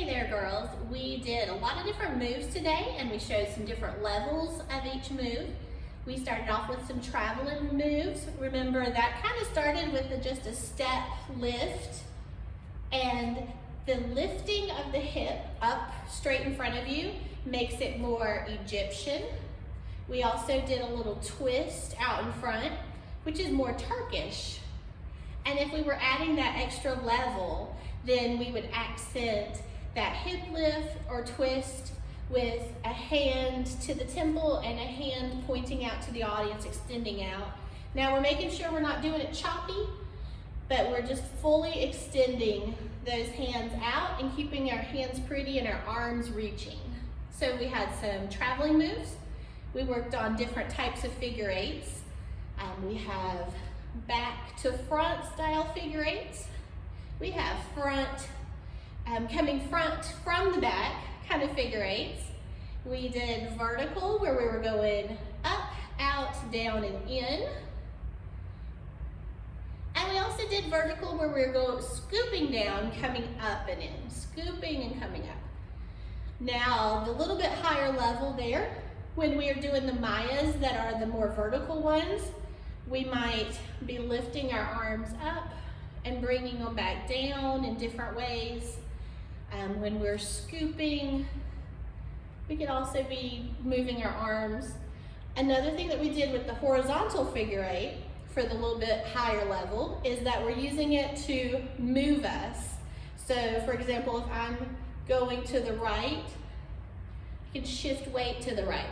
Hey there girls, we did a lot of different moves today and we showed some different levels of each move. We started off with some traveling moves. Remember that kind of started with just a step lift, and the lifting of the hip up straight in front of you makes it more Egyptian. We also did a little twist out in front, which is more Turkish. And if we were adding that extra level, then we would accent that hip lift or twist with a hand to the temple and a hand pointing out to the audience, extending out. Now we're making sure we're not doing it choppy, but we're just fully extending those hands out and keeping our hands pretty and our arms reaching. So we had some traveling moves. We worked on different types of figure eights. We have back to front style figure eights. We have front, coming front from the back kind of figure eights. We did vertical where we were going up, out, down, and in. And we also did vertical where we were going scooping down, coming up and in, scooping and coming up. Now, the little bit higher level there, when we are doing the Mayas that are the more vertical ones, we might be lifting our arms up and bringing them back down in different ways. When we're scooping, we could also be moving our arms. Another thing that we did with the horizontal figure eight for the little bit higher level is that we're using it to move us. So for example, if I'm going to the right, I can shift weight to the right.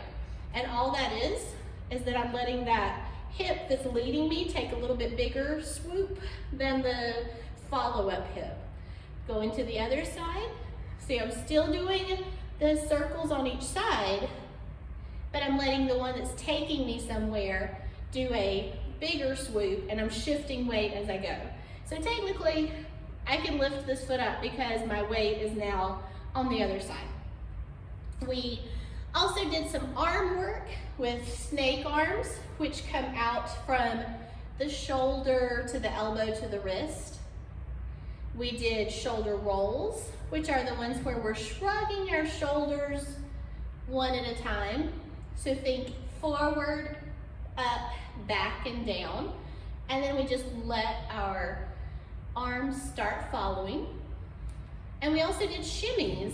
And all that is that I'm letting that hip that's leading me take a little bit bigger swoop than the follow-up hip. Going to the other side. See, I'm still doing the circles on each side, but I'm letting the one that's taking me somewhere do a bigger swoop, and I'm shifting weight as I go. So technically, I can lift this foot up because my weight is now on the other side. We also did some arm work with snake arms, which come out from the shoulder to the elbow to the wrist. We did shoulder rolls, which are the ones where we're shrugging our shoulders one at a time. So think forward, up, back, and down. And then we just let our arms start following. And we also did shimmies,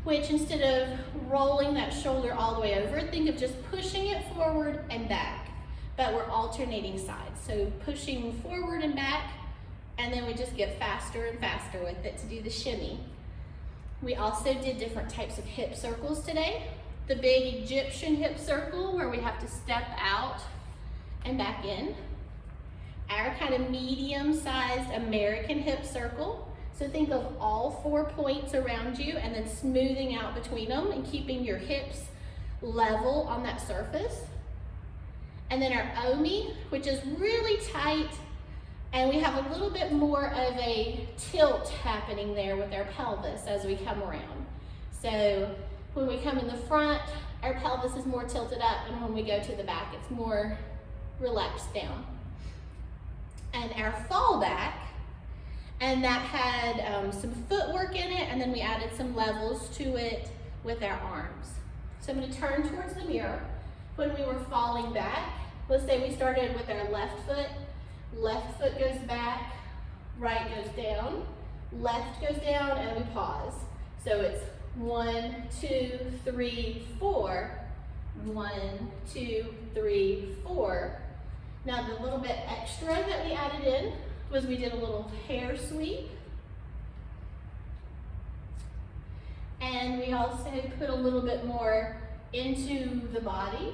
which instead of rolling that shoulder all the way over, think of just pushing it forward and back, but we're alternating sides. So pushing forward and back, and then we just get faster and faster with it to do the shimmy. We also did different types of hip circles today. The big Egyptian hip circle where we have to step out and back in. Our kind of medium-sized American hip circle. So think of all 4 points around you and then smoothing out between them and keeping your hips level on that surface. And then our Omi, which is really tight, and we have a little bit more of a tilt happening there with our pelvis as we come around. So when we come in the front, our pelvis is more tilted up, and when we go to the back, it's more relaxed down. And our fall back, and that had some footwork in it, and then we added some levels to it with our arms. So I'm going to turn towards the mirror. When we were falling back, let's say we started with our left foot goes back, right goes down, left goes down, and we pause. So it's 1, 2, 3, 4, 1, 2, 3, 4. Now the little bit extra that we added in was we did a little hair sweep. And we also put a little bit more into the body.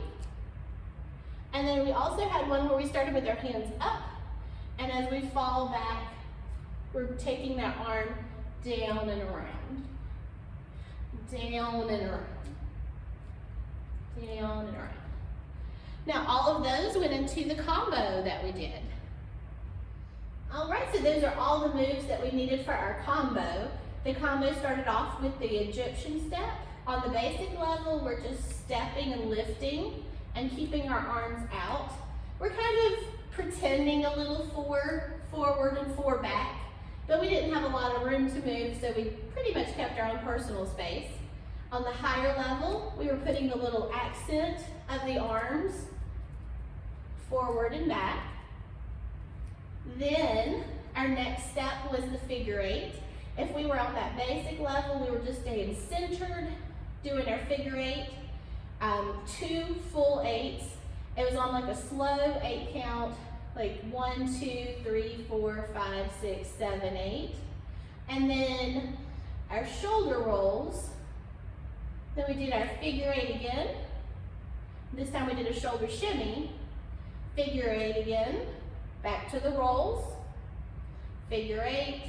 And then we also had one where we started with our hands up, and as we fall back, we're taking that arm down and around. Down and around. Down and around. Now all of those went into the combo that we did. All right, so those are all the moves that we needed for our combo. The combo started off with the Egyptian step. On the basic level, we're just stepping and lifting and keeping our arms out. We're kind of pretending a little 4 forward and 4 back but we didn't have a lot of room to move, so we pretty much kept our own personal space. On the higher level, we were putting the little accent of the arms forward and back. Then our next step was the figure 8. If we were on that basic level, we were just staying centered, doing our figure 8, 2 full 8s. It was on like a slow 8 count, like 1, 2, 3, 4, 5, 6, 7, 8. And then our shoulder rolls. Then we did our figure 8 again. This time we did a shoulder shimmy. Figure 8 again. Back to the rolls. Figure 8.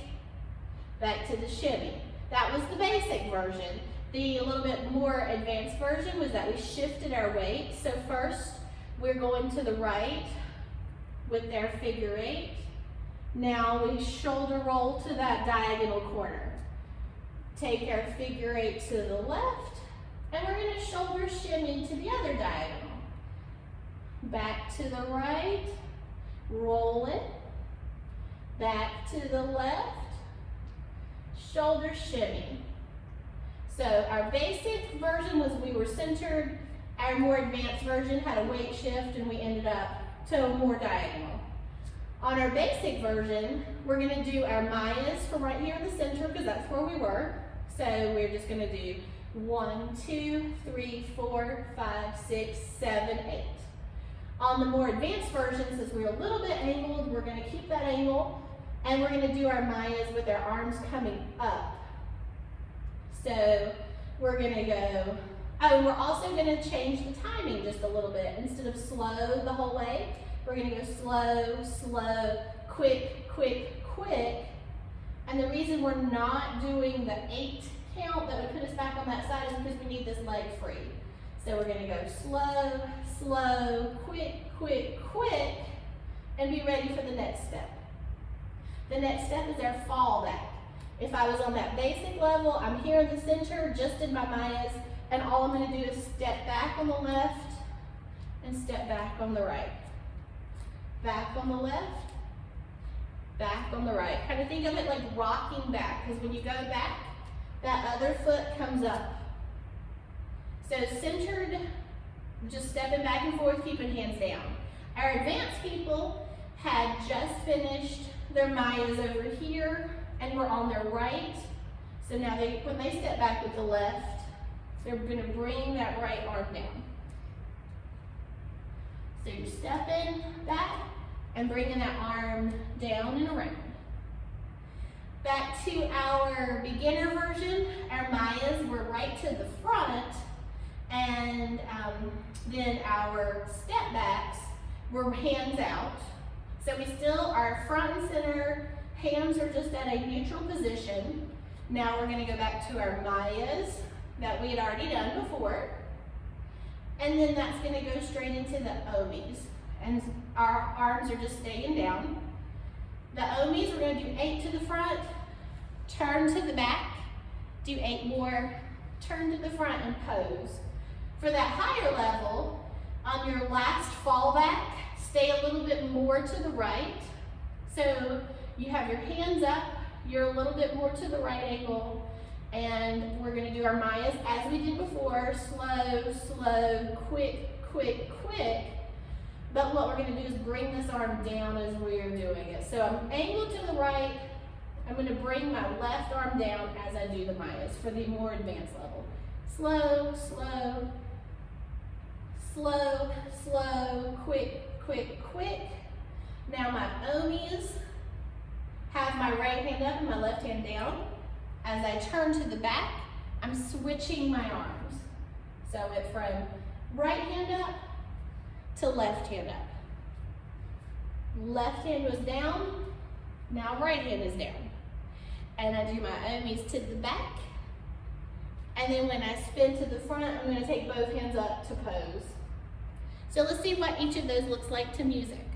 Back to the shimmy. That was the basic version. The a little bit more advanced version was that we shifted our weight. So first we're going to the right with our figure 8. Now we shoulder roll to that diagonal corner. Take our figure 8 to the left, and we're going to shoulder shimmy to the other diagonal. Back to the right, roll it, back to the left, shoulder shimmy. So our basic version was we were centered. Our more advanced version had a weight shift, and we ended up to a more diagonal. On our basic version, we're going to do our Mayas from right here in the center because that's where we were. So we're just going to do 1, 2, 3, 4, 5, 6, 7, 8. On the more advanced version, since we're a little bit angled, we're going to keep that angle, and we're going to do our Mayas with our arms coming up. So we're going to go, oh, we're also going to change the timing just a little bit. Instead of slow the whole way, we're going to go slow, slow, quick, quick, quick. And the reason we're not doing the 8 count that would put us back on that side is because we need this leg free. So we're going to go slow, slow, quick, quick, quick, and be ready for the next step. The next step is our fall back. If I was on that basic level, I'm here in the center, just did my Mayas, and all I'm going to do is step back on the left and step back on the right. Back on the left, back on the right. Kind of think of it like rocking back, because when you go back, that other foot comes up. So centered, just stepping back and forth, keeping hands down. Our advanced people had just finished their Mayas over here, and were on their right. So now when they step back with the left, they're going to bring that right arm down. So you're stepping back and bringing that arm down and around. Back to our beginner version, our Mayas were right to the front, and then our step backs were hands out. So we still are front and center, hands are just at a neutral position. Now we're going to go back to our Mayas that we had already done before. And then that's going to go straight into the Omis. And our arms are just staying down. The Omis, we're going to do 8 to the front, turn to the back, do 8 more, turn to the front and pose. For that higher level, on your last fall back, stay a little bit more to the right. So you have your hands up, you're a little bit more to the right angle, and we're going to do our Mayas as we did before, slow, slow, quick, quick, quick. But what we're going to do is bring this arm down as we are doing it. So I'm angled to the right, I'm going to bring my left arm down as I do the Mayas for the more advanced level. Slow, slow, slow, slow, quick, quick, quick. Now my Omis, have my right hand up and my left hand down. As I turn to the back, I'm switching my arms. So I went from right hand up to left hand up. Left hand was down, now right hand is down. And I do my Omis to the back. And then when I spin to the front, I'm going to take both hands up to pose. So let's see what each of those looks like to music.